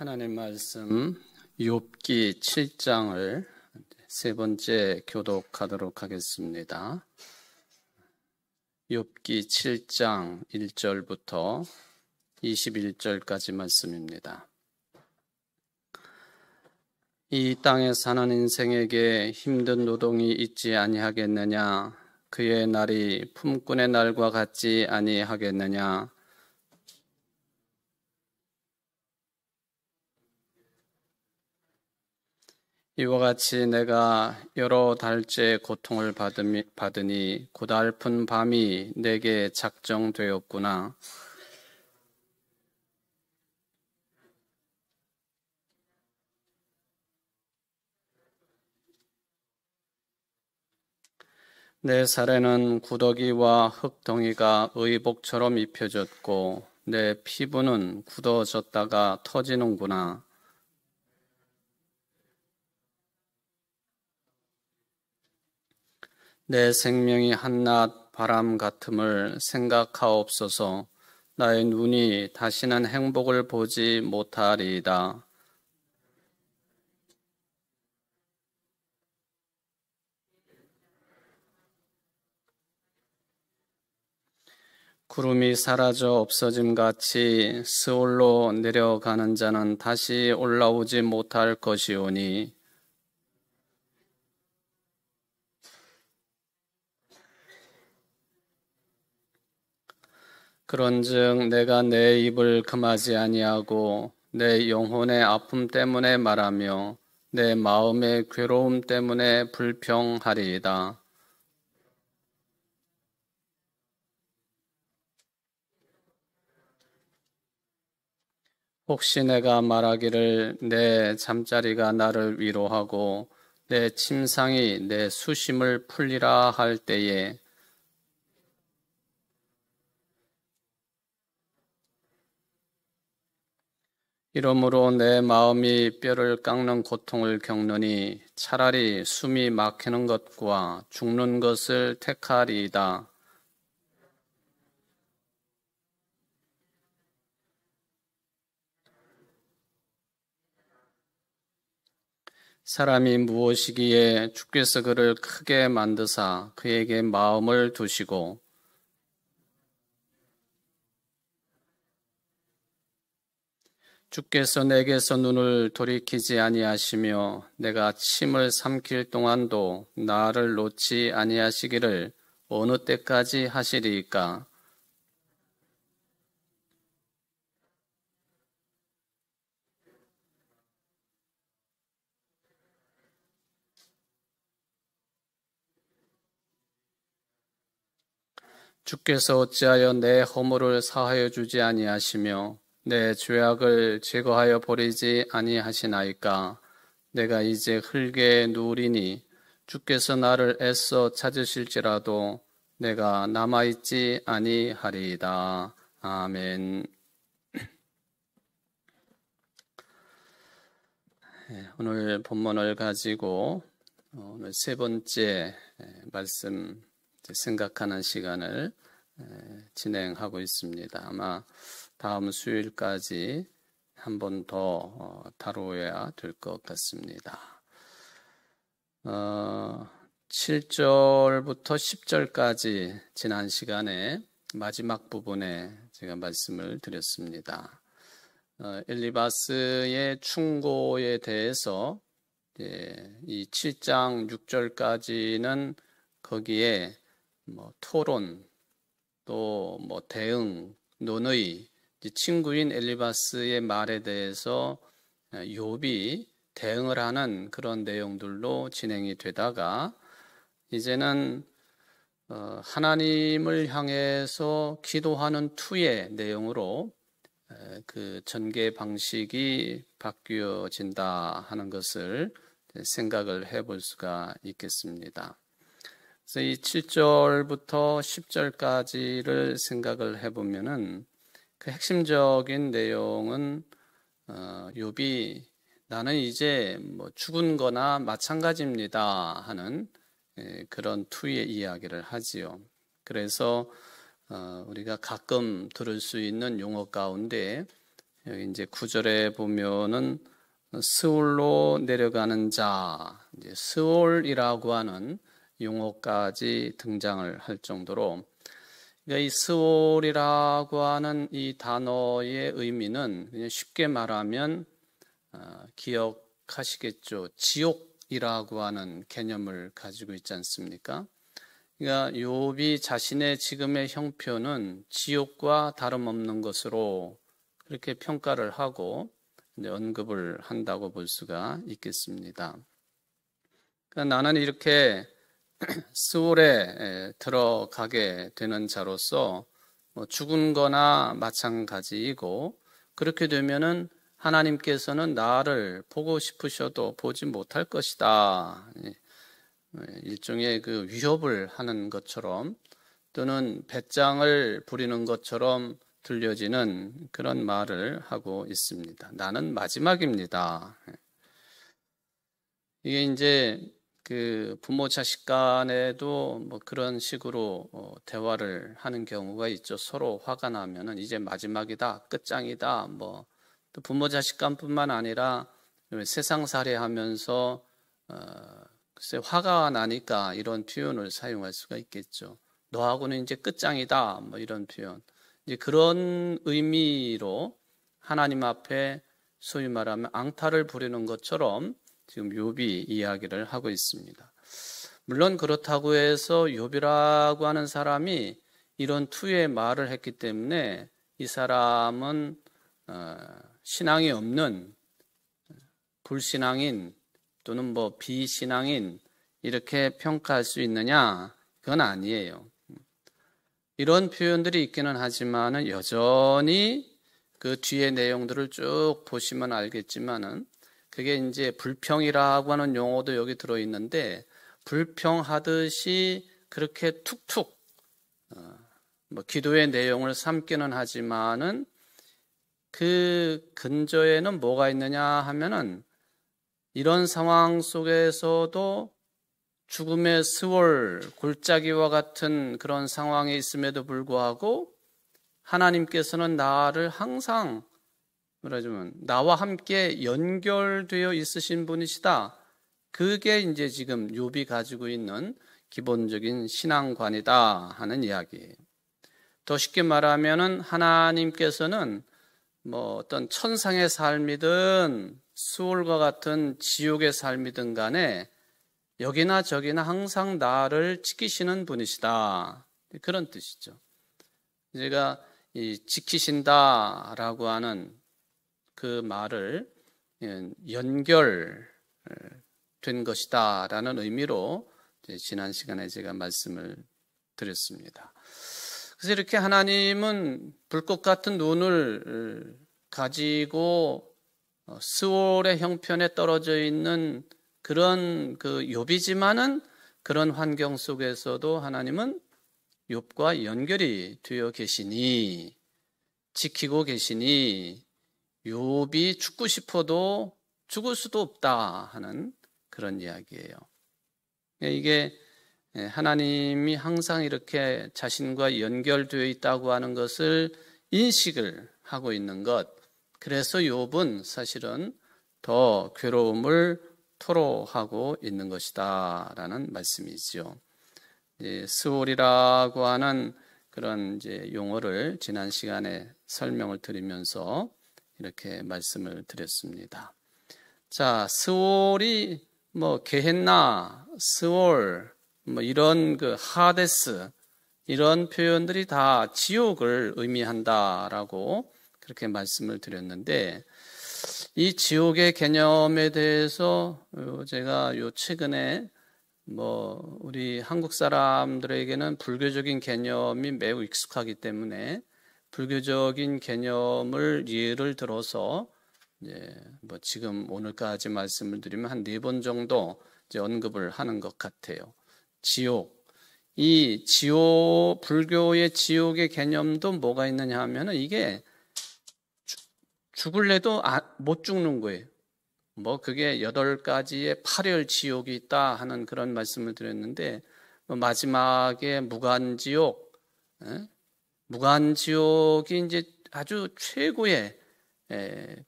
하나님 말씀 욥기 7장을 세 번째 교독하도록 하겠습니다. 욥기 7장 1절부터 21절까지 말씀입니다. 이 땅에 사는 인생에게 힘든 노동이 있지 아니하겠느냐? 그의 날이 품꾼의 날과 같지 아니하겠느냐? 이와 같이 내가 여러 달째 고통을 받으니 고달픈 밤이 내게 작정되었구나. 내 살에는 구더기와 흙덩이가 의복처럼 입혀졌고 내 피부는 굳어졌다가 터지는구나. 내 생명이 한낮 바람 같음을 생각하옵소서. 나의 눈이 다시는 행복을 보지 못하리이다. 구름이 사라져 없어짐같이 스올로 내려가는 자는 다시 올라오지 못할 것이오니 그런즉 내가 내 입을 금하지 아니하고 내 영혼의 아픔 때문에 말하며 내 마음의 괴로움 때문에 불평하리이다. 혹시 내가 말하기를 내 잠자리가 나를 위로하고 내 침상이 내 수심을 풀리라 할 때에 이러므로 내 마음이 뼈를 깎는 고통을 겪느니 차라리 숨이 막히는 것과 죽는 것을 택하리이다. 사람이 무엇이기에 주께서 그를 크게 만드사 그에게 마음을 두시고 주께서 내게서 눈을 돌이키지 아니하시며 내가 침을 삼킬 동안도 나를 놓지 아니하시기를 어느 때까지 하시리이까? 주께서 어찌하여 내 허물을 사하여 주지 아니하시며 내 죄악을 제거하여 버리지 아니하시나이까? 내가 이제 흙에 누우리니 주께서 나를 애써 찾으실지라도 내가 남아있지 아니하리이다. 아멘. 오늘 본문을 가지고 오늘 세 번째 말씀 생각하는 시간을 진행하고 있습니다. 아마 다음 수요일까지 한 번 더 다루어야 될 것 같습니다. 7절부터 10절까지 지난 시간에 마지막 부분에 제가 말씀을 드렸습니다. 엘리바스의 충고에 대해서 이 7장 6절까지는 거기에 토론 또 대응, 논의, 친구인 엘리바스의 말에 대해서 욥이 대응을 하는 그런 내용들로 진행이 되다가 이제는 하나님을 향해서 기도하는 투의 내용으로 그 전개 방식이 바뀌어진다 하는 것을 생각을 해볼 수가 있겠습니다. 그래서 이 7절부터 10절까지를 생각을 해보면은 그 핵심적인 내용은 욥이 나는 이제 죽은 거나 마찬가지입니다 하는 그런 투의 이야기를 하지요. 그래서 우리가 가끔 들을 수 있는 용어 가운데 여기 이제 9절에 보면은 스올로 내려가는 자, 이제 스올이라고 하는 용어까지 등장을 할 정도로, 그러니까 이 스올이라고 하는 이 단어의 의미는 그냥 쉽게 말하면 기억하시겠죠. 지옥이라고 하는 개념을 가지고 있지 않습니까? 그러니까 욥이 자신의 지금의 형편은 지옥과 다름없는 것으로 그렇게 평가를 하고 이제 언급을 한다고 볼 수가 있겠습니다. 그러니까 나는 이렇게 스올에 들어가게 되는 자로서 죽은 거나 마찬가지이고, 그렇게 되면은 하나님께서는 나를 보고 싶으셔도 보지 못할 것이다. 일종의 그 위협을 하는 것처럼 또는 배짱을 부리는 것처럼 들려지는 그런 말을 하고 있습니다. 나는 마지막입니다. 이게 이제 그 부모 자식 간에도 뭐 그런 식으로 대화를 하는 경우가 있죠. 서로 화가 나면은 이제 마지막이다, 끝장이다. 뭐 또 부모 자식 간뿐만 아니라 세상살이 하면서 글쎄 화가 나니까 이런 표현을 사용할 수가 있겠죠. 너하고는 이제 끝장이다. 뭐 이런 표현. 이제 그런 의미로 하나님 앞에 소위 말하면 앙탈을 부리는 것처럼 지금 욥이 이야기를 하고 있습니다. 물론 그렇다고 해서 욥이라고 하는 사람이 이런 투의 말을 했기 때문에 이 사람은 신앙이 없는 불신앙인 또는 뭐 비신앙인 이렇게 평가할 수 있느냐? 그건 아니에요. 이런 표현들이 있기는 하지만은 여전히 그 뒤에 내용들을 쭉 보시면 알겠지만은 그게 이제 불평이라고 하는 용어도 여기 들어있는데, 불평하듯이 그렇게 툭툭 뭐 기도의 내용을 삼기는 하지만은 그 근저에는 뭐가 있느냐 하면은 이런 상황 속에서도 죽음의 스월, 골짜기와 같은 그런 상황에 있음에도 불구하고 하나님께서는 나를 항상 말하자면 나와 함께 연결되어 있으신 분이시다. 그게 이제 지금 욥이 가지고 있는 기본적인 신앙관이다 하는 이야기예요. 더 쉽게 말하면은 하나님께서는 뭐 어떤 천상의 삶이든 수월과 같은 지옥의 삶이든 간에 여기나 저기나 항상 나를 지키시는 분이시다. 그런 뜻이죠. 제가 이 지키신다라고 하는 그 말을 연결된 것이다라는 의미로 지난 시간에 제가 말씀을 드렸습니다. 그래서 이렇게 하나님은 불꽃 같은 눈을 가지고 스올의 형편에 떨어져 있는 그런 그 욥이지만은 그런 환경 속에서도 하나님은 욥과 연결이 되어 계시니, 지키고 계시니 욥이 죽고 싶어도 죽을 수도 없다 하는 그런 이야기예요. 이게 하나님이 항상 이렇게 자신과 연결되어 있다고 하는 것을 인식을 하고 있는 것, 그래서 욥은 사실은 더 괴로움을 토로하고 있는 것이다 라는 말씀이죠. 스올이라고 하는 그런 이제 용어를 지난 시간에 설명을 드리면서 이렇게 말씀을 드렸습니다. 자, 스올이 뭐 게헨나, 스올, 뭐 이런 그 하데스 이런 표현들이 다 지옥을 의미한다라고 그렇게 말씀을 드렸는데, 이 지옥의 개념에 대해서 제가 요 최근에 뭐 우리 한국 사람들에게는 불교적인 개념이 매우 익숙하기 때문에 불교적인 개념을 예를 들어서 이제 뭐 지금 오늘까지 말씀을 드리면 한 4번 정도 이제 언급을 하는 것 같아요. 지옥. 이 지옥, 불교의 지옥의 개념도 뭐가 있느냐 하면은 이게 죽을래도 못 죽는 거예요. 뭐 그게 8가지의 8열 지옥이 있다 하는 그런 말씀을 드렸는데, 마지막에 무간지옥, 무간지옥이 이제 아주 최고의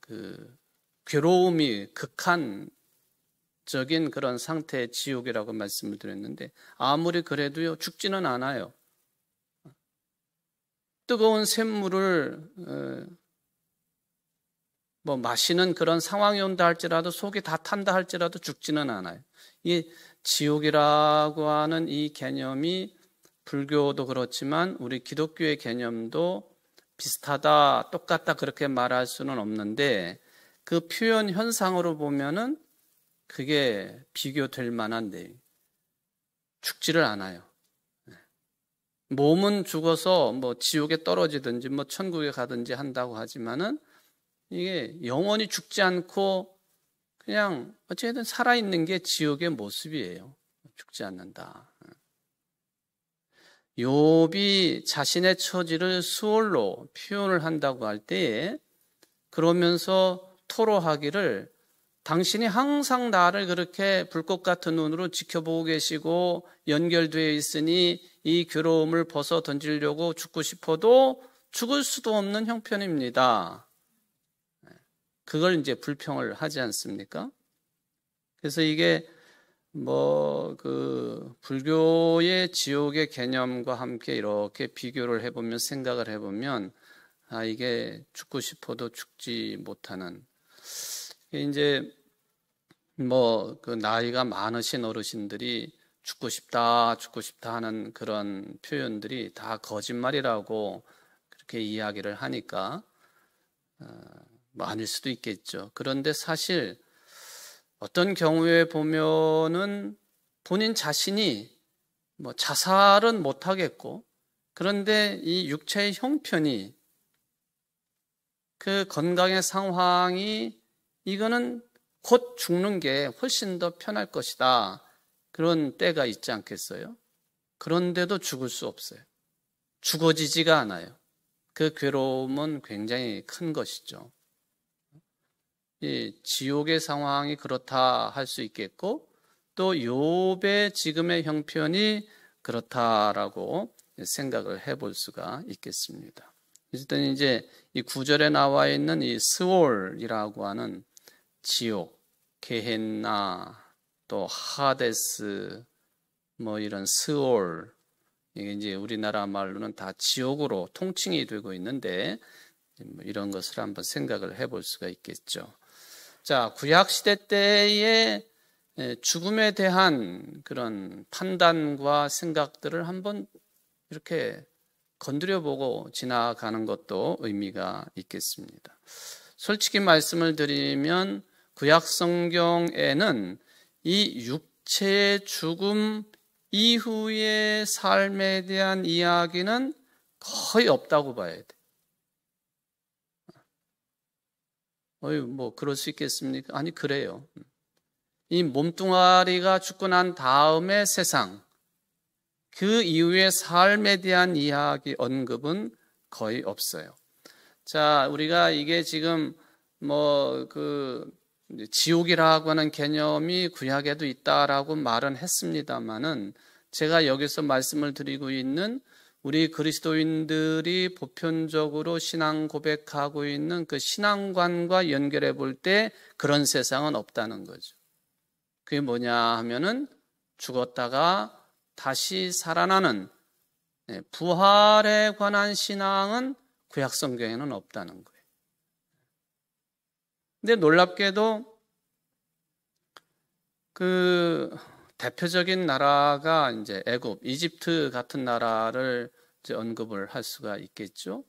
그 괴로움이 극한적인 그런 상태의 지옥이라고 말씀을 드렸는데, 아무리 그래도요 죽지는 않아요. 뜨거운 샘물을 뭐 마시는 그런 상황이 온다 할지라도, 속이 다 탄다 할지라도 죽지는 않아요. 이 지옥이라고 하는 이 개념이 불교도 그렇지만 우리 기독교의 개념도 비슷하다, 똑같다 그렇게 말할 수는 없는데, 그 표현 현상으로 보면은 그게 비교될 만한 내용. 죽지를 않아요. 몸은 죽어서 뭐 지옥에 떨어지든지 뭐 천국에 가든지 한다고 하지만은 이게 영원히 죽지 않고 그냥 어쨌든 살아있는 게 지옥의 모습이에요. 죽지 않는다. 욥이 자신의 처지를 수월로 표현을 한다고 할 때에, 그러면서 토로하기를, 당신이 항상 나를 그렇게 불꽃 같은 눈으로 지켜보고 계시고 연결되어 있으니 이 괴로움을 벗어 던지려고 죽고 싶어도 죽을 수도 없는 형편입니다. 그걸 이제 불평을 하지 않습니까? 그래서 이게 뭐 그 불교의 지옥의 개념과 함께 이렇게 비교를 해보면, 생각을 해보면, 아, 이게 죽고 싶어도 죽지 못하는, 이제 뭐 그 나이가 많으신 어르신들이 죽고 싶다 하는 그런 표현들이 다 거짓말이라고 그렇게 이야기를 하니까 뭐 아닐 수도 있겠죠. 그런데 사실 어떤 경우에 보면은 본인 자신이 뭐 자살은 못 하겠고, 그런데 이 육체의 형편이, 그 건강의 상황이, 이거는 곧 죽는 게 훨씬 더 편할 것이다, 그런 때가 있지 않겠어요? 그런데도 죽을 수 없어요. 죽어지지가 않아요. 그 괴로움은 굉장히 큰 것이죠. 이 지옥의 상황이 그렇다 할 수 있겠고, 또 욥의 지금의 형편이 그렇다라고 생각을 해볼 수가 있겠습니다. 일단 이제 이 구절에 나와 있는 이 스월이라고 하는 지옥, 게헨나, 또 하데스, 뭐 이런 스월, 이게 이제 우리나라 말로는 다 지옥으로 통칭이 되고 있는데, 이런 것을 한번 생각을 해볼 수가 있겠죠. 자, 구약시대 때의 죽음에 대한 그런 판단과 생각들을 한번 이렇게 건드려보고 지나가는 것도 의미가 있겠습니다. 솔직히 말씀을 드리면 구약 성경에는 이 육체의 죽음 이후의 삶에 대한 이야기는 거의 없다고 봐야 돼. 뭐 그럴 수 있겠습니까? 아니, 그래요. 이 몸뚱아리가 죽고 난 다음의 세상, 그 이후의 삶에 대한 이야기, 언급은 거의 없어요. 자, 우리가 이게 지금 뭐 그 지옥이라고 하는 개념이 구약에도 있다라고 말은 했습니다만은, 제가 여기서 말씀을 드리고 있는 우리 그리스도인들이 보편적으로 신앙 고백하고 있는 그 신앙관과 연결해 볼 때 그런 세상은 없다는 거죠. 그게 뭐냐 하면은 죽었다가 다시 살아나는 부활에 관한 신앙은 구약 성경에는 없다는 거예요. 근데 놀랍게도 그 대표적인 나라가 이제 애굽, 이집트 같은 나라를 이제 언급을 할 수가 있겠죠.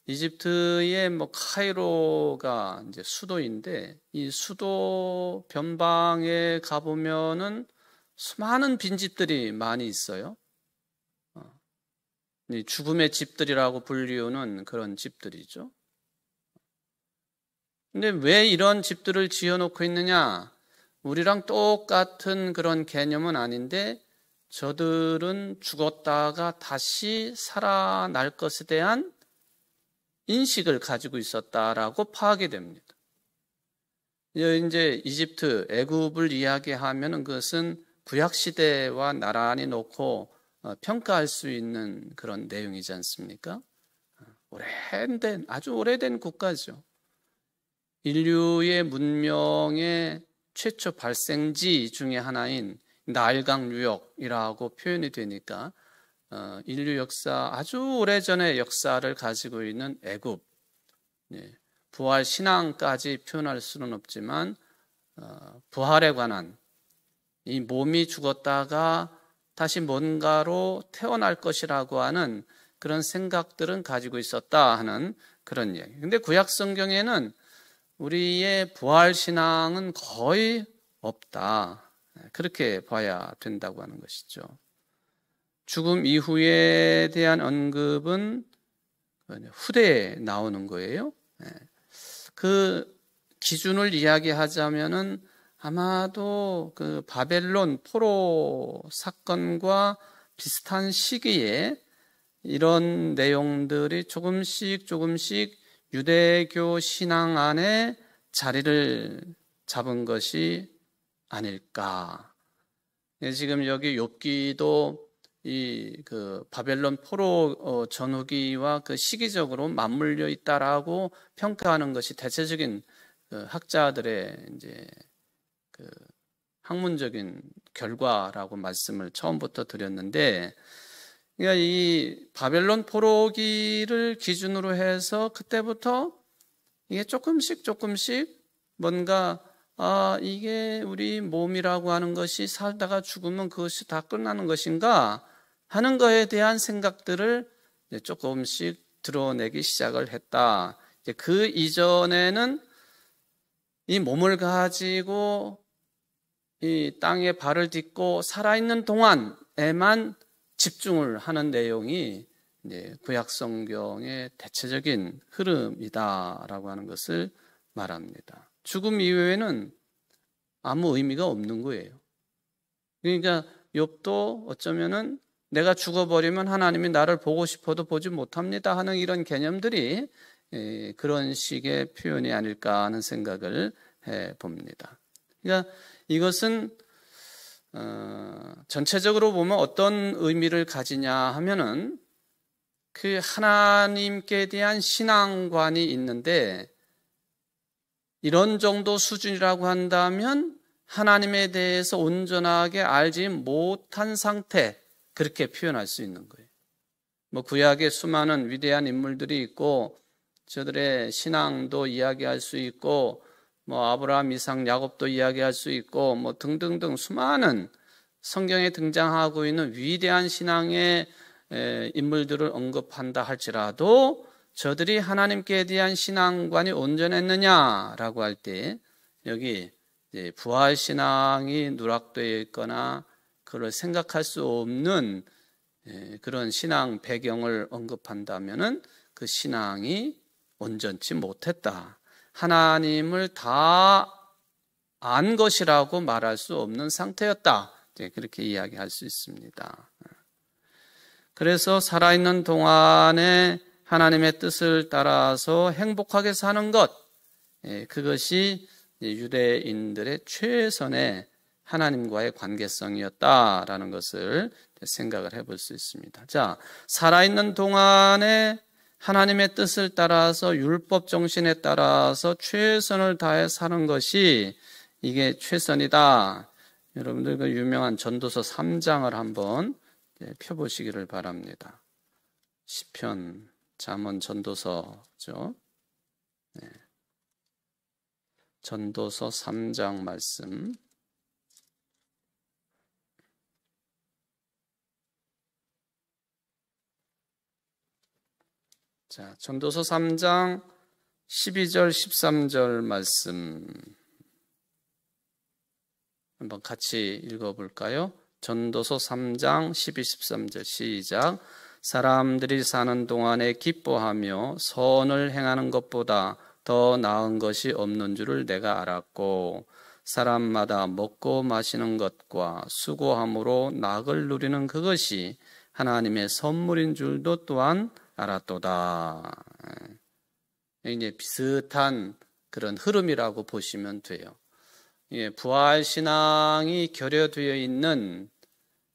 이집트의 뭐 카이로가 이제 수도인데, 이 수도 변방에 가보면은 수많은 빈집들이 많이 있어요. 죽음의 집들이라고 불리우는 그런 집들이죠. 근데 왜 이런 집들을 지어놓고 있느냐? 우리랑 똑같은 그런 개념은 아닌데, 저들은 죽었다가 다시 살아날 것에 대한 인식을 가지고 있었다라고 파악이 됩니다. 이제 이집트, 애굽을 이야기하면 그것은 구약시대와 나란히 놓고 평가할 수 있는 그런 내용이지 않습니까? 아주 오래된 국가죠. 인류의 문명의 최초 발생지 중에 하나인 나일강 유역이라고 표현이 되니까 인류 역사 아주 오래전의 역사를 가지고 있는 애굽, 부활 신앙까지 표현할 수는 없지만 부활에 관한 이 몸이 죽었다가 다시 뭔가로 태어날 것이라고 하는 그런 생각들은 가지고 있었다 하는 그런 이야기. 근데 구약 성경에는 우리의 부활 신앙은 거의 없다. 그렇게 봐야 된다고 하는 것이죠. 죽음 이후에 대한 언급은 후대에 나오는 거예요. 그 기준을 이야기하자면은 아마도 그 바벨론 포로 사건과 비슷한 시기에 이런 내용들이 조금씩 유대교 신앙 안에 자리를 잡은 것이 아닐까. 지금 여기 욥기도 이 그 바벨론 포로 전후기와 그 시기적으로 맞물려 있다라고 평가하는 것이 대체적인 그 학자들의 이제 그 학문적인 결과라고 말씀을 처음부터 드렸는데, 그러니까 이 바벨론 포로기를 기준으로 해서 그때부터 이게 조금씩 뭔가 이게 우리 몸이라고 하는 것이 살다가 죽으면 그것이 다 끝나는 것인가 하는 거에 대한 생각들을 조금씩 드러내기 시작을 했다. 그 이전에는 이 몸을 가지고 이 땅에 발을 딛고 살아있는 동안에만 집중을 하는 내용이 구약 성경의 대체적인 흐름이다라고 하는 것을 말합니다. 죽음 이후에는 아무 의미가 없는 거예요. 그러니까 욥도 어쩌면은 내가 죽어버리면 하나님이 나를 보고 싶어도 보지 못합니다 하는 이런 개념들이 그런 식의 표현이 아닐까 하는 생각을 해봅니다. 그러니까 이것은 전체적으로 보면 어떤 의미를 가지냐 하면은 그 하나님께 대한 신앙관이 있는데, 이런 정도 수준이라고 한다면 하나님에 대해서 온전하게 알지 못한 상태, 그렇게 표현할 수 있는 거예요. 구약에 수많은 위대한 인물들이 있고 저들의 신앙도 이야기할 수 있고 아브라함, 이삭, 야곱도 이야기할 수 있고 등등등 수많은 성경에 등장하고 있는 위대한 신앙의 인물들을 언급한다 할지라도 저들이 하나님께 대한 신앙관이 온전했느냐라고 할 때 여기 부활 신앙이 누락되어 있거나 그걸 생각할 수 없는 그런 신앙 배경을 언급한다면은 그 신앙이 온전치 못했다. 하나님을 다 안 것이라고 말할 수 없는 상태였다. 그렇게 이야기할 수 있습니다. 그래서 살아있는 동안에 하나님의 뜻을 따라서 행복하게 사는 것, 그것이 유대인들의 최선의 하나님과의 관계성이었다라는 것을 생각을 해볼 수 있습니다. 자, 살아있는 동안에 하나님의 뜻을 따라서 율법 정신에 따라서 최선을 다해 사는 것이 이게 최선이다. 여러분들 그 유명한 전도서 3장을 한번 펴보시기를 바랍니다. 시편, 잠언, 전도서죠. 전도서 3장 말씀. 자, 전도서 3장 12절 13절 말씀 한번 같이 읽어볼까요? 전도서 3장 12, 13절 시작. 사람들이 사는 동안에 기뻐하며 선을 행하는 것보다 더 나은 것이 없는 줄을 내가 알았고, 사람마다 먹고 마시는 것과 수고함으로 낙을 누리는 그것이 하나님의 선물인 줄도 또한 알았도다. 이제 비슷한 그런 흐름이라고 보시면 돼요. 부활 신앙이 결여되어 있는,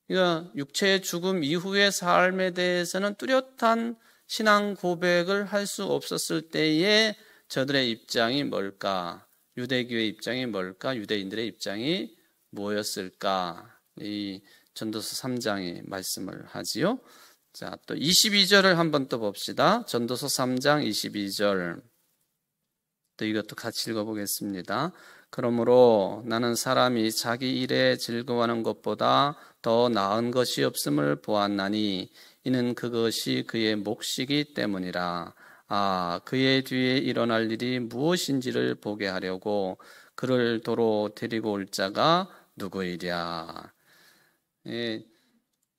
그러니까 육체의 죽음 이후의 삶에 대해서는 뚜렷한 신앙 고백을 할 수 없었을 때에 저들의 입장이 뭘까? 유대교의 입장이 뭘까? 유대인들의 입장이 뭐였을까? 이 전도서 3장이 말씀을 하지요. 자, 또 22절을 한번 또 봅시다. 전도서 3장 22절. 또 이것도 같이 읽어보겠습니다. 그러므로 나는 사람이 자기 일에 즐거워하는 것보다 더 나은 것이 없음을 보았나니 이는 그것이 그의 몫이기 때문이라. 그의 뒤에 일어날 일이 무엇인지를 보게 하려고 그를 도로 데리고 올 자가 누구이랴.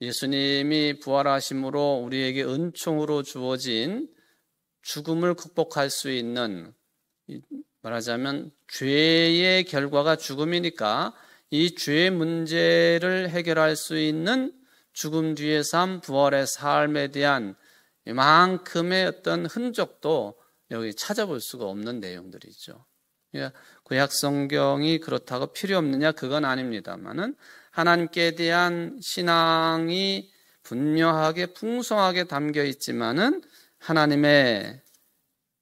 예수님이 부활하심으로 우리에게 은총으로 주어진 죽음을 극복할 수 있는, 말하자면 죄의 결과가 죽음이니까 이 죄의 문제를 해결할 수 있는 죽음 뒤의 삶, 부활의 삶에 대한 이만큼의 어떤 흔적도 여기 찾아볼 수가 없는 내용들이죠. 구약 성경이 그렇다고 필요 없느냐? 그건 아닙니다만은 하나님께 대한 신앙이 분명하게 풍성하게 담겨 있지만은 하나님에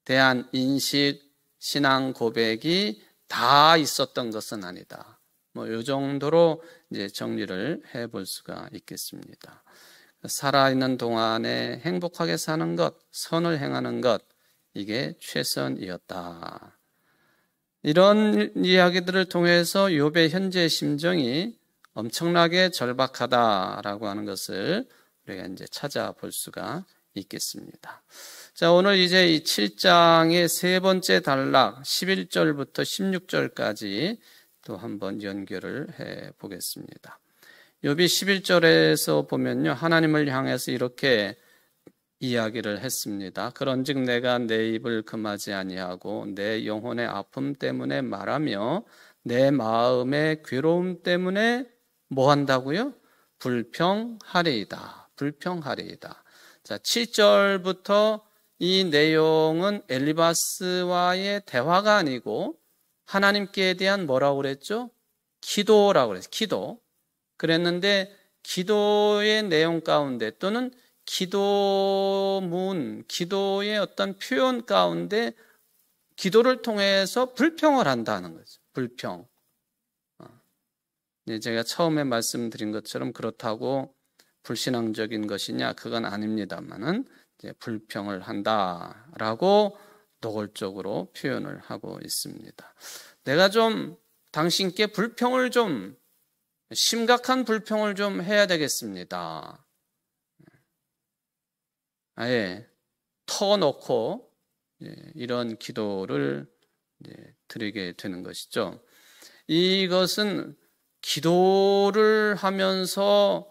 대한 인식, 신앙 고백이 다 있었던 것은 아니다. 이 정도로 이제 정리를 해볼 수가 있겠습니다. 살아있는 동안에 행복하게 사는 것, 선을 행하는 것, 이게 최선이었다. 이런 이야기들을 통해서 욥의 현재의 심정이 엄청나게 절박하다라고 하는 것을 우리가 이제 찾아볼 수가 있겠습니다. 자, 오늘 이제 이 7장의 세 번째 단락 11절부터 16절까지 또 한번 연결을 해 보겠습니다. 욥이 11절에서 보면요, 하나님을 향해서 이렇게 이야기를 했습니다. 그런즉 내가 내 입을 금하지 아니하고 내 영혼의 아픔 때문에 말하며 내 마음의 괴로움 때문에 뭐 한다고요? 불평하리이다. 불평하리이다. 자, 7절부터 이 내용은 엘리바스와의 대화가 아니고 하나님께 대한 뭐라고 그랬죠? 기도라고 그랬어요. 기도. 그랬는데 기도의 내용 가운데 또는 기도문, 기도의 어떤 표현 가운데 기도를 통해서 불평을 한다는 거죠. 불평. 제가 처음에 말씀드린 것처럼 그렇다고 불신앙적인 것이냐? 그건 아닙니다만은 이제 불평을 한다라고 노골적으로 표현을 하고 있습니다. 내가 좀 당신께 불평을 좀 심각한 불평을 좀 해야 되겠습니다. 아예 터놓고 이런 기도를 드리게 되는 것이죠. 이것은 기도를 하면서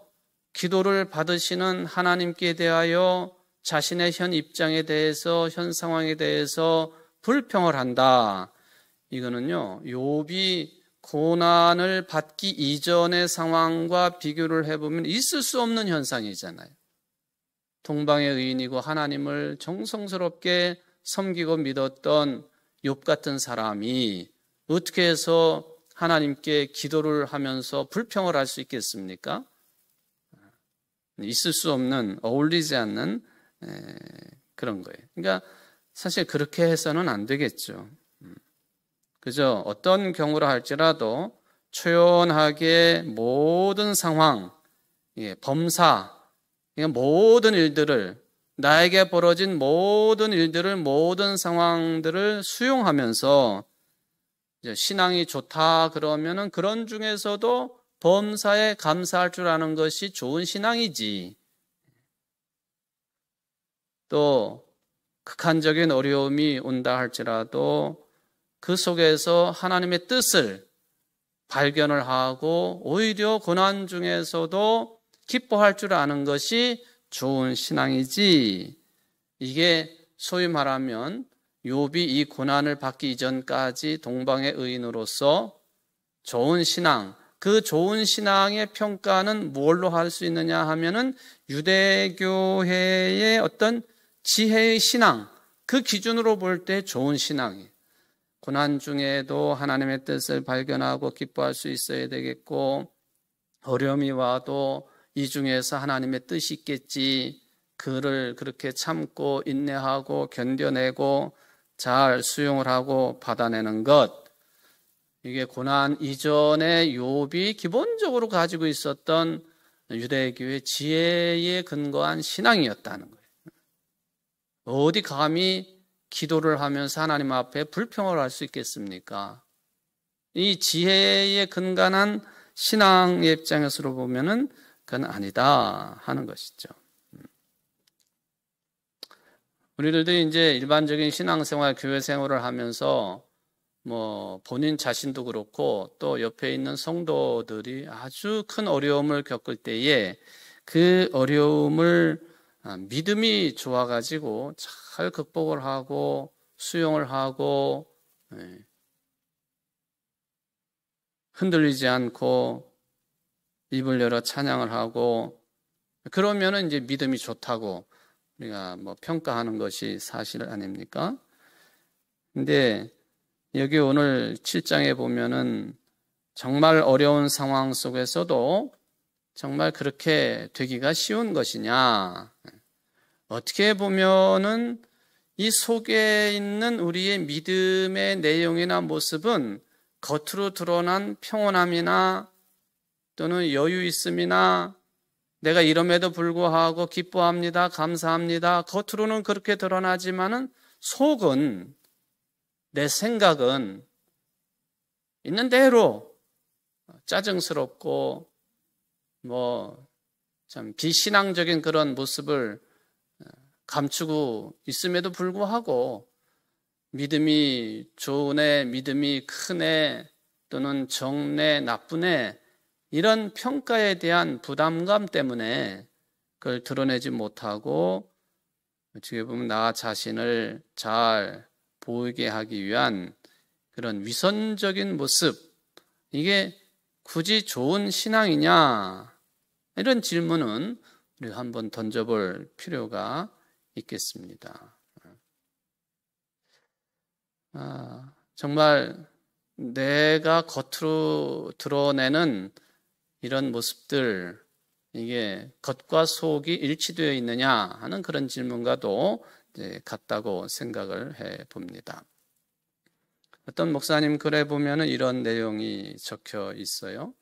기도를 받으시는 하나님께 대하여 자신의 현 입장에 대해서, 현 상황에 대해서 불평을 한다. 이거는요, 욥이 고난을 받기 이전의 상황과 비교를 해보면 있을 수 없는 현상이잖아요. 동방의 의인이고 하나님을 정성스럽게 섬기고 믿었던 욥 같은 사람이 어떻게 해서 하나님께 기도를 하면서 불평을 할 수 있겠습니까? 있을 수 없는, 어울리지 않는 그런 거예요. 그러니까 사실 그렇게 해서는 안 되겠죠. 그죠? 어떤 경우라 할지라도 초연하게 모든 상황, 범사, 모든 일들을, 나에게 벌어진 모든 일들을, 모든 상황들을 수용하면서 신앙이 좋다 그러면은 그런 중에서도 범사에 감사할 줄 아는 것이 좋은 신앙이지. 또 극한적인 어려움이 온다 할지라도 그 속에서 하나님의 뜻을 발견을 하고 오히려 고난 중에서도 기뻐할 줄 아는 것이 좋은 신앙이지. 이게 소위 말하면 욥이 이 고난을 받기 이전까지 동방의 의인으로서 좋은 신앙, 그 좋은 신앙의 평가는 뭘로 할 수 있느냐 하면은 유대교회의 어떤 지혜의 신앙, 그 기준으로 볼 때 좋은 신앙이에요. 고난 중에도 하나님의 뜻을 발견하고 기뻐할 수 있어야 되겠고, 어려움이 와도 이 중에서 하나님의 뜻이 있겠지, 그를 그렇게 참고 인내하고 견뎌내고 잘 수용을 하고 받아내는 것, 이게 고난 이전에 욥이 기본적으로 가지고 있었던 유대교의 지혜에 근거한 신앙이었다는 거예요. 어디 감히 기도를 하면서 하나님 앞에 불평을 할 수 있겠습니까? 이 지혜에 근간한 신앙의 입장에서 보면은 그건 아니다 하는 것이죠. 우리들도 이제 일반적인 신앙생활, 교회 생활을 하면서 뭐 본인 자신도 그렇고 또 옆에 있는 성도들이 아주 큰 어려움을 겪을 때에 그 어려움을 믿음이 좋아가지고 잘 극복을 하고 수용을 하고 흔들리지 않고 입을 열어 찬양을 하고 그러면은 이제 믿음이 좋다고 우리가 뭐 평가하는 것이 사실 아닙니까? 근데 여기 오늘 7장에 보면은 정말 어려운 상황 속에서도 정말 그렇게 되기가 쉬운 것이냐? 어떻게 보면은 이 속에 있는 우리의 믿음의 내용이나 모습은 겉으로 드러난 평온함이나 또는 여유 있음이나 내가 이럼에도 불구하고 기뻐합니다, 감사합니다. 겉으로는 그렇게 드러나지만은 속은, 내 생각은 있는 대로 짜증스럽고 뭐 참 비신앙적인 그런 모습을 감추고 있음에도 불구하고 믿음이 좋은 애, 믿음이 큰 애, 또는 정내, 나쁜 애 이런 평가에 대한 부담감 때문에 그걸 드러내지 못하고 어떻게 보면 나 자신을 잘 보이게 하기 위한 그런 위선적인 모습, 이게 굳이 좋은 신앙이냐? 이런 질문은 우리가 한번 던져볼 필요가 있겠습니다. 정말 내가 겉으로 드러내는 이런 모습들, 이게 겉과 속이 일치되어 있느냐 하는 그런 질문과도 같다고 생각을 해 봅니다. 어떤 목사님 글에 보면은 이런 내용이 적혀 있어요.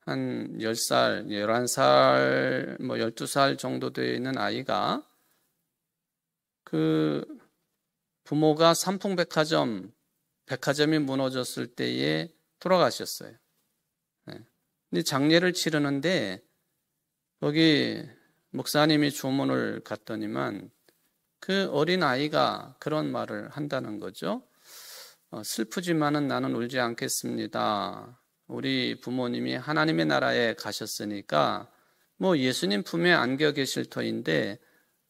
한 10살, 11살, 뭐 12살 정도 되어 있는 아이가 그 부모가 백화점이 무너졌을 때에 돌아가셨어요. 근데 장례를 치르는데 거기 목사님이 조문을 갔더니만 그 어린 아이가 그런 말을 한다는 거죠. 슬프지만은 나는 울지 않겠습니다. 우리 부모님이 하나님의 나라에 가셨으니까 뭐 예수님 품에 안겨 계실 터인데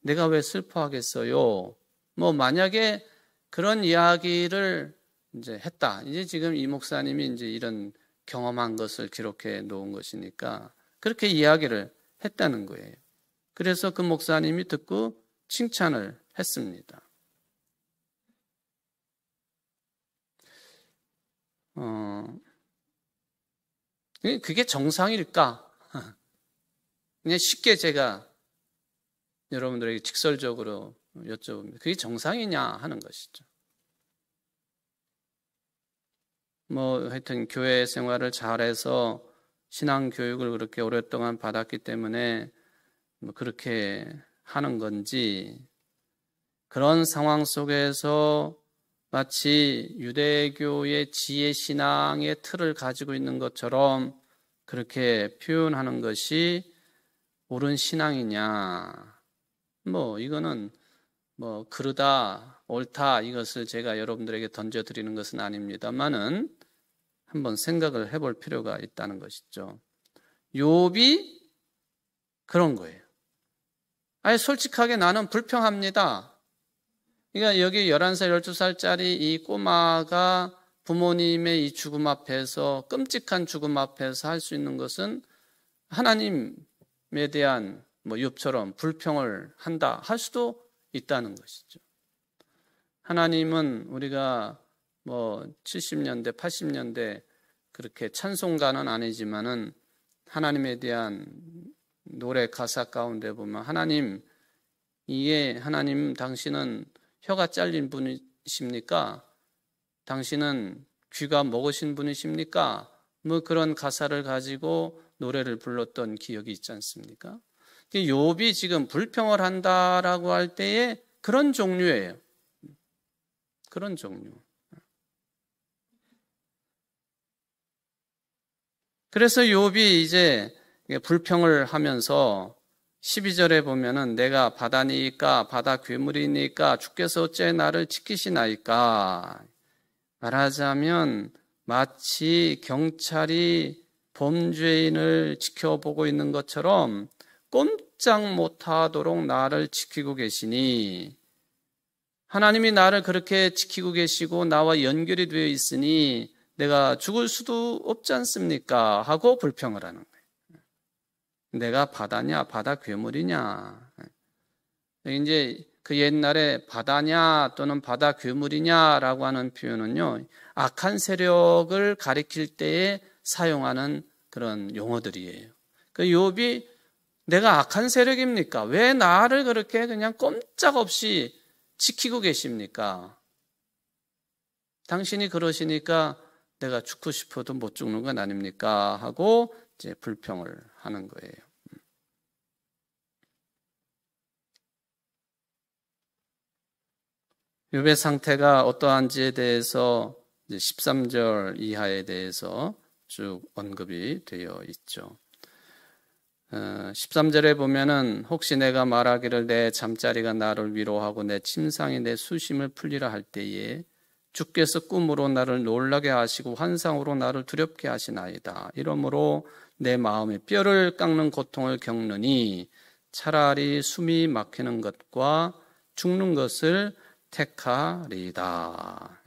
내가 왜 슬퍼하겠어요? 뭐 만약에 그런 이야기를 이제 했다. 이제 지금 이 목사님이 이제 이런 경험한 것을 기록해 놓은 것이니까 그렇게 이야기를 했다는 거예요. 그래서 그 목사님이 듣고 칭찬을 했습니다. 그게 정상일까? 그냥 쉽게 제가 여러분들에게 직설적으로 여쭤봅니다. 그게 정상이냐 하는 것이죠. 뭐 하여튼 교회 생활을 잘해서 신앙 교육을 그렇게 오랫동안 받았기 때문에 뭐 그렇게 하는 건지, 그런 상황 속에서 마치 유대교의 지혜 신앙의 틀을 가지고 있는 것처럼 그렇게 표현하는 것이 옳은 신앙이냐? 뭐 이거는 뭐 그르다 옳다 이것을 제가 여러분들에게 던져드리는 것은 아닙니다만은 한번 생각을 해볼 필요가 있다는 것이죠. 욥이 그런 거예요. 아니 솔직하게 나는 불평합니다. 그러니까 여기 11살, 12살짜리 이 꼬마가 부모님의 이 죽음 앞에서, 끔찍한 죽음 앞에서 할 수 있는 것은 하나님에 대한 뭐 욥처럼 불평을 한다 할 수도 있다는 것이죠. 하나님은 우리가 뭐 70년대, 80년대 그렇게 찬송가는 아니지만은 하나님에 대한 노래 가사 가운데 보면 하나님 당신은 혀가 잘린 분이시고 분이십니까? 당신은 귀가 먹으신 분이십니까? 뭐 그런 가사를 가지고 노래를 불렀던 기억이 있지 않습니까? 욥이 지금 불평을 한다라고 할 때에 그런 종류예요. 그런 종류. 그래서 욥이 이제 불평을 하면서 12절에 보면은 내가 바다니까 바다 괴물이니까 주께서 어째 나를 지키시나이까. 말하자면 마치 경찰이 범죄인을 지켜보고 있는 것처럼 꼼짝 못하도록 나를 지키고 계시니, 하나님이 나를 그렇게 지키고 계시고 나와 연결이 되어 있으니 내가 죽을 수도 없지 않습니까? 하고 불평을 하는 거예요. 내가 바다냐 바다 괴물이냐. 이제 그 옛날에 바다냐 또는 바다 괴물이냐라고 하는 표현은요, 악한 세력을 가리킬 때에 사용하는 그런 용어들이에요. 그 욥이 내가 악한 세력입니까? 왜 나를 그렇게 그냥 꼼짝없이 지키고 계십니까? 당신이 그러시니까 내가 죽고 싶어도 못 죽는 건 아닙니까? 하고 이제 불평을 하는 거예요. 욥의 상태가 어떠한지에 대해서 13절 이하에 대해서 쭉 언급이 되어 있죠. 13절에 보면은 혹시 내가 말하기를 내 잠자리가 나를 위로하고 내 침상이 내 수심을 풀리라 할 때에 주께서 꿈으로 나를 놀라게 하시고 환상으로 나를 두렵게 하시나이다. 이러므로 내 마음에 뼈를 깎는 고통을 겪느니 차라리 숨이 막히는 것과 죽는 것을 택하리이다.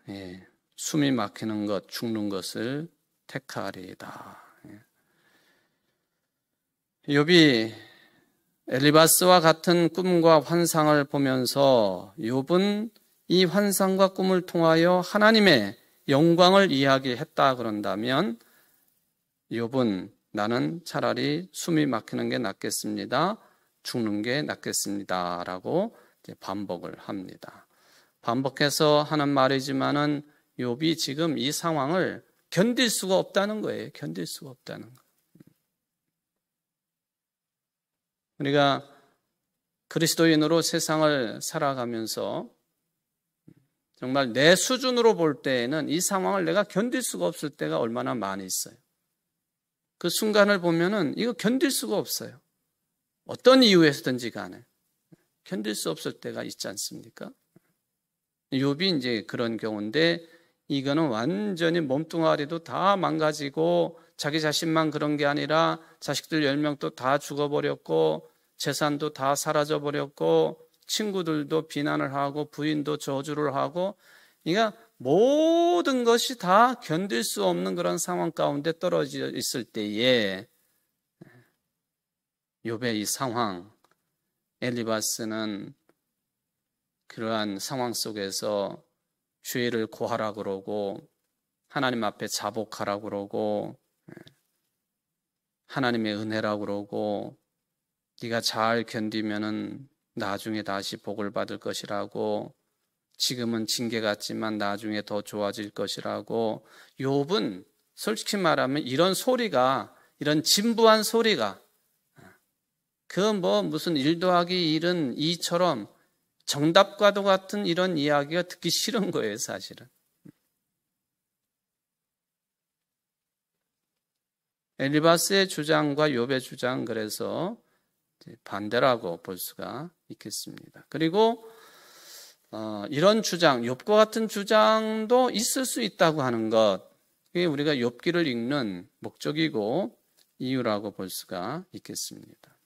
예, 숨이 막히는 것, 죽는 것을 택하리이다. 욥이 엘리바스와 같은 꿈과 환상을 보면서 욥은 이 환상과 꿈을 통하여 하나님의 영광을 이야기했다 그런다면, 욥은 나는 차라리 숨이 막히는 게 낫겠습니다. 죽는 게 낫겠습니다. 라고 반복을 합니다. 반복해서 하는 말이지만은 욥이 지금 이 상황을 견딜 수가 없다는 거예요. 견딜 수가 없다는 거. 우리가 그리스도인으로 세상을 살아가면서 정말 내 수준으로 볼 때에는 이 상황을 내가 견딜 수가 없을 때가 얼마나 많이 있어요. 그 순간을 보면은 이거 견딜 수가 없어요. 어떤 이유에서든지 간에 견딜 수 없을 때가 있지 않습니까? 욥이 이제 그런 경우인데, 이거는 완전히 몸뚱아리도 다 망가지고 자기 자신만 그런 게 아니라 자식들 10명도 다 죽어버렸고 재산도 다 사라져버렸고 친구들도 비난을 하고 부인도 저주를 하고, 그러니까 모든 것이 다 견딜 수 없는 그런 상황 가운데 떨어져 있을 때에 욥의 이 상황, 엘리바스는 그러한 상황 속에서 죄를 고하라 그러고 하나님 앞에 자복하라 그러고 하나님의 은혜라 그러고 네가 잘 견디면은 나중에 다시 복을 받을 것이라고, 지금은 징계 같지만 나중에 더 좋아질 것이라고. 욥은 솔직히 말하면 이런 소리가, 이런 진부한 소리가 그 뭐 무슨 1 더하기 1은 2처럼 정답과도 같은 이런 이야기가 듣기 싫은 거예요, 사실은. 엘리바스의 주장과 욥의 주장, 그래서 반대라고 볼 수가 있겠습니다. 그리고 이런 주장, 욥과 같은 주장도 있을 수 있다고 하는 것, 그게 우리가 욥기를 읽는 목적이고 이유라고 볼 수가 있겠습니다.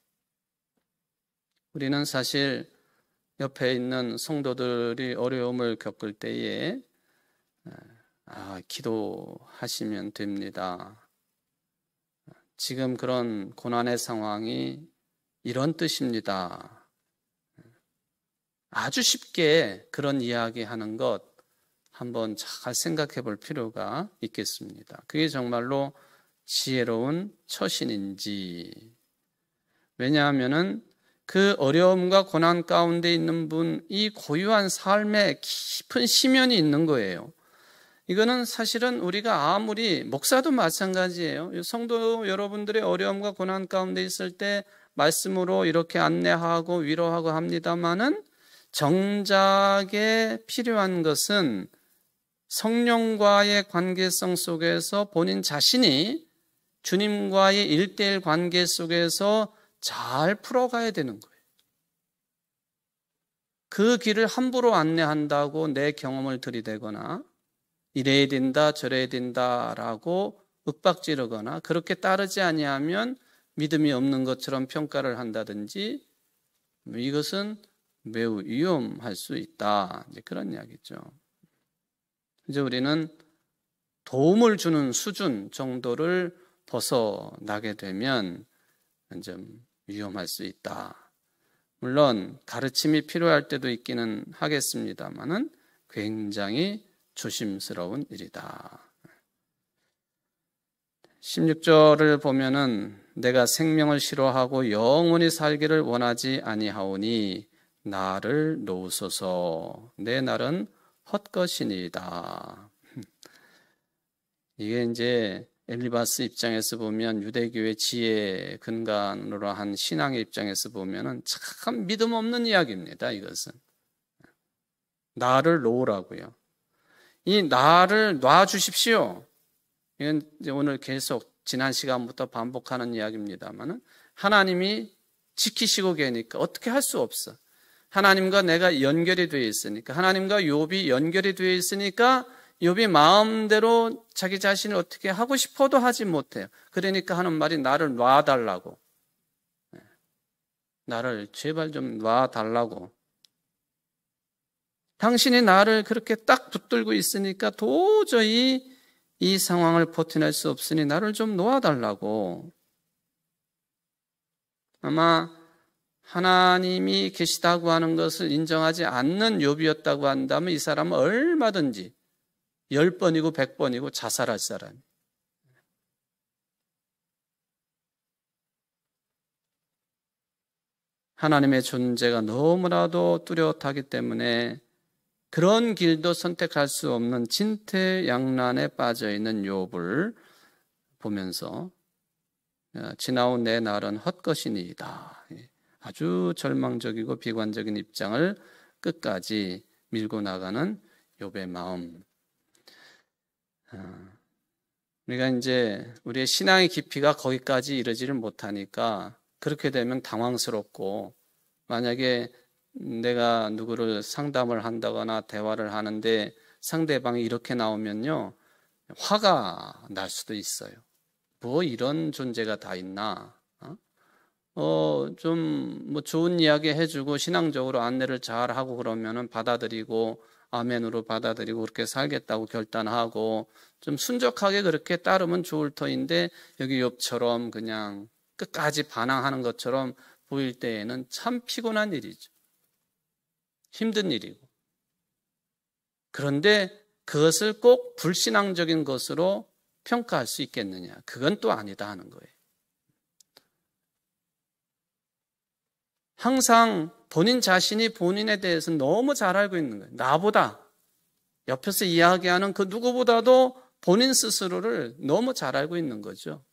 우리는 사실 옆에 있는 성도들이 어려움을 겪을 때에 기도하시면 됩니다. 지금 그런 고난의 상황이 이런 뜻입니다. 아주 쉽게 그런 이야기하는 것 한번 잘 생각해 볼 필요가 있겠습니다. 그게 정말로 지혜로운 처신인지. 왜냐하면은 그 어려움과 고난 가운데 있는 분이 고유한 삶에 깊은 심연이 있는 거예요. 이거는 사실은 우리가 아무리 목사도 마찬가지예요. 성도 여러분들의 어려움과 고난 가운데 있을 때 말씀으로 이렇게 안내하고 위로하고 합니다마는 정작에 필요한 것은 성령과의 관계성 속에서 본인 자신이 주님과의 1:1 관계 속에서 잘 풀어가야 되는 거예요. 그 길을 함부로 안내한다고 내 경험을 들이대거나 이래야 된다 저래야 된다라고 윽박지르거나 그렇게 따르지 아니하면 믿음이 없는 것처럼 평가를 한다든지 이것은 매우 위험할 수 있다. 이제 그런 이야기죠. 이제 우리는 도움을 주는 수준 정도를 벗어나게 되면 좀 위험할 수 있다. 물론 가르침이 필요할 때도 있기는 하겠습니다만은 굉장히 조심스러운 일이다. 16절을 보면은 내가 생명을 싫어하고 영원히 살기를 원하지 아니하오니 나를 놓으소서 내 날은 헛것이니이다. 이게 이제 엘리바스 입장에서 보면 유대교의 지혜 근간으로 한 신앙의 입장에서 보면은 참 믿음 없는 이야기입니다. 이것은 나를 놓으라고요. 이 나를 놔주십시오. 이건 이제 오늘 계속 지난 시간부터 반복하는 이야기입니다만은 하나님이 지키시고 계니까 어떻게 할 수 없어. 하나님과 내가 연결이 되어 있으니까 하나님과 욥이 연결이 되어 있으니까 욥이 마음대로 자기 자신을 어떻게 하고 싶어도 하지 못해요. 그러니까 하는 말이 나를 놔달라고. 나를 제발 좀 놔달라고. 당신이 나를 그렇게 딱 붙들고 있으니까 도저히 이 상황을 버텨낼 수 없으니 나를 좀 놓아달라고. 아마 하나님이 계시다고 하는 것을 인정하지 않는 욥이었다고 한다면 이 사람은 얼마든지 10번이고 100번이고 자살할 사람이에요. 하나님의 존재가 너무나도 뚜렷하기 때문에 그런 길도 선택할 수 없는 진퇴양난에 빠져있는 욥을 보면서 지나온 내 날은 헛것이니이다. 아주 절망적이고 비관적인 입장을 끝까지 밀고 나가는 욥의 마음. 우리가 이제 우리의 신앙의 깊이가 거기까지 이르지를 못하니까 그렇게 되면 당황스럽고 만약에 내가 누구를 상담을 한다거나 대화를 하는데 상대방이 이렇게 나오면요 화가 날 수도 있어요. 뭐 이런 존재가 다 있나? 좀 뭐 좋은 이야기 해주고 신앙적으로 안내를 잘 하고 그러면은 받아들이고 아멘으로 받아들이고 그렇게 살겠다고 결단하고 좀 순적하게 그렇게 따르면 좋을 터인데 여기 욥처럼 그냥 끝까지 반항하는 것처럼 보일 때에는 참 피곤한 일이죠. 힘든 일이고. 그런데 그것을 꼭 불신앙적인 것으로 평가할 수 있겠느냐? 그건 또 아니다 하는 거예요. 항상 본인 자신이 본인에 대해서 너무 잘 알고 있는 거예요. 나보다 옆에서 이야기하는 그 누구보다도 본인 스스로를 너무 잘 알고 있는 거죠.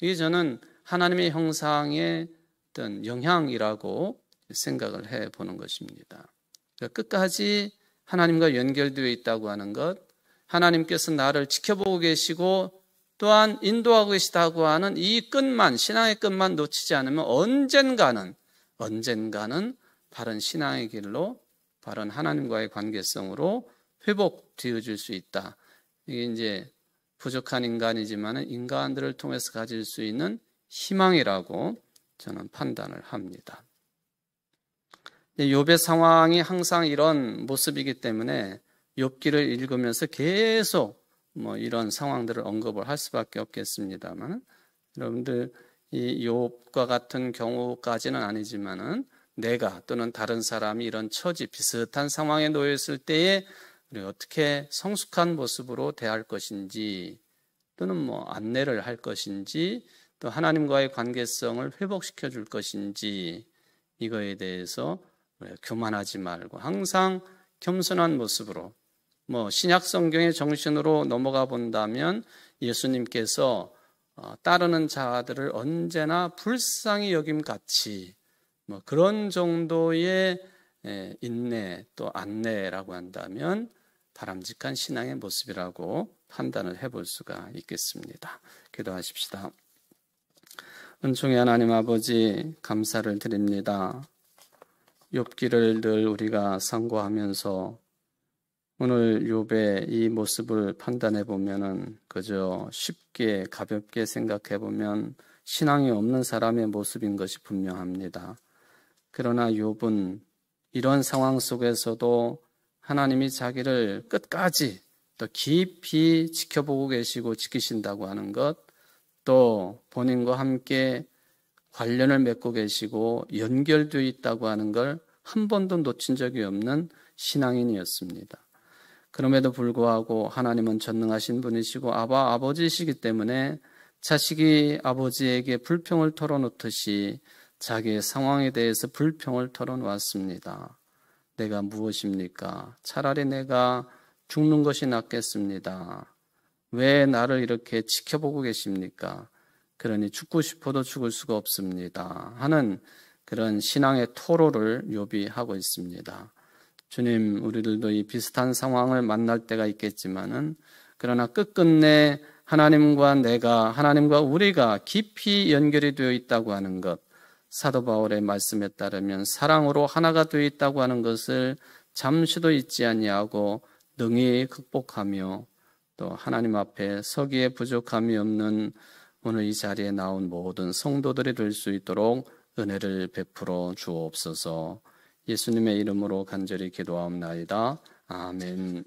이게 저는 하나님의 형상의 어떤 영향이라고 생각을 해보는 것입니다. 그러니까 끝까지 하나님과 연결되어 있다고 하는 것, 하나님께서 나를 지켜보고 계시고 또한 인도하고 계시다고 하는 이 끝만, 신앙의 끝만 놓치지 않으면 언젠가는 바른 신앙의 길로, 바른 하나님과의 관계성으로 회복되어질 수 있다. 이게 이제 부족한 인간이지만 인간들을 통해서 가질 수 있는 희망이라고 저는 판단을 합니다. 욥의 상황이 항상 이런 모습이기 때문에 욥기를 읽으면서 계속 이런 상황들을 언급을 할 수밖에 없겠습니다만, 여러분들 이 욥과 같은 경우까지는 아니지만은 내가 또는 다른 사람이 이런 처지 비슷한 상황에 놓여 있을 때에 우리 어떻게 성숙한 모습으로 대할 것인지 또는 안내를 할 것인지 또 하나님과의 관계성을 회복시켜 줄 것인지 이거에 대해서 교만하지 말고 항상 겸손한 모습으로 신약 성경의 정신으로 넘어가 본다면 예수님께서 따르는 자들을 언제나 불쌍히 여김같이 그런 정도의 인내 또 안내라고 한다면 바람직한 신앙의 모습이라고 판단을 해볼 수가 있겠습니다. 기도하십시다. 은총의 하나님 아버지, 감사를 드립니다. 욥기를 늘 우리가 상고하면서 오늘 욥의 이 모습을 판단해 보면은 그저 쉽게 가볍게 생각해 보면 신앙이 없는 사람의 모습인 것이 분명합니다. 그러나 욥은 이런 상황 속에서도 하나님이 자기를 끝까지 또 깊이 지켜보고 계시고 지키신다고 하는 것, 또 본인과 함께 관련을 맺고 계시고 연결되어 있다고 하는 걸 한 번도 놓친 적이 없는 신앙인이었습니다. 그럼에도 불구하고 하나님은 전능하신 분이시고 아버지이시기 때문에 자식이 아버지에게 불평을 털어놓듯이 자기의 상황에 대해서 불평을 털어놓았습니다. 내가 무엇입니까? 차라리 내가 죽는 것이 낫겠습니다. 왜 나를 이렇게 지켜보고 계십니까? 그러니 죽고 싶어도 죽을 수가 없습니다. 하는 그런 신앙의 토로를 욥이 하고 있습니다. 주님, 우리들도 이 비슷한 상황을 만날 때가 있겠지만은 그러나 끝끝내 하나님과 우리가 깊이 연결이 되어 있다고 하는 것, 사도 바울의 말씀에 따르면 사랑으로 하나가 되어 있다고 하는 것을 잠시도 잊지 아니하고 능히 극복하며 또 하나님 앞에 서기에 부족함이 없는 오늘 이 자리에 나온 모든 성도들이 될 수 있도록 은혜를 베풀어 주옵소서. 예수님의 이름으로 간절히 기도하옵나이다. 아멘.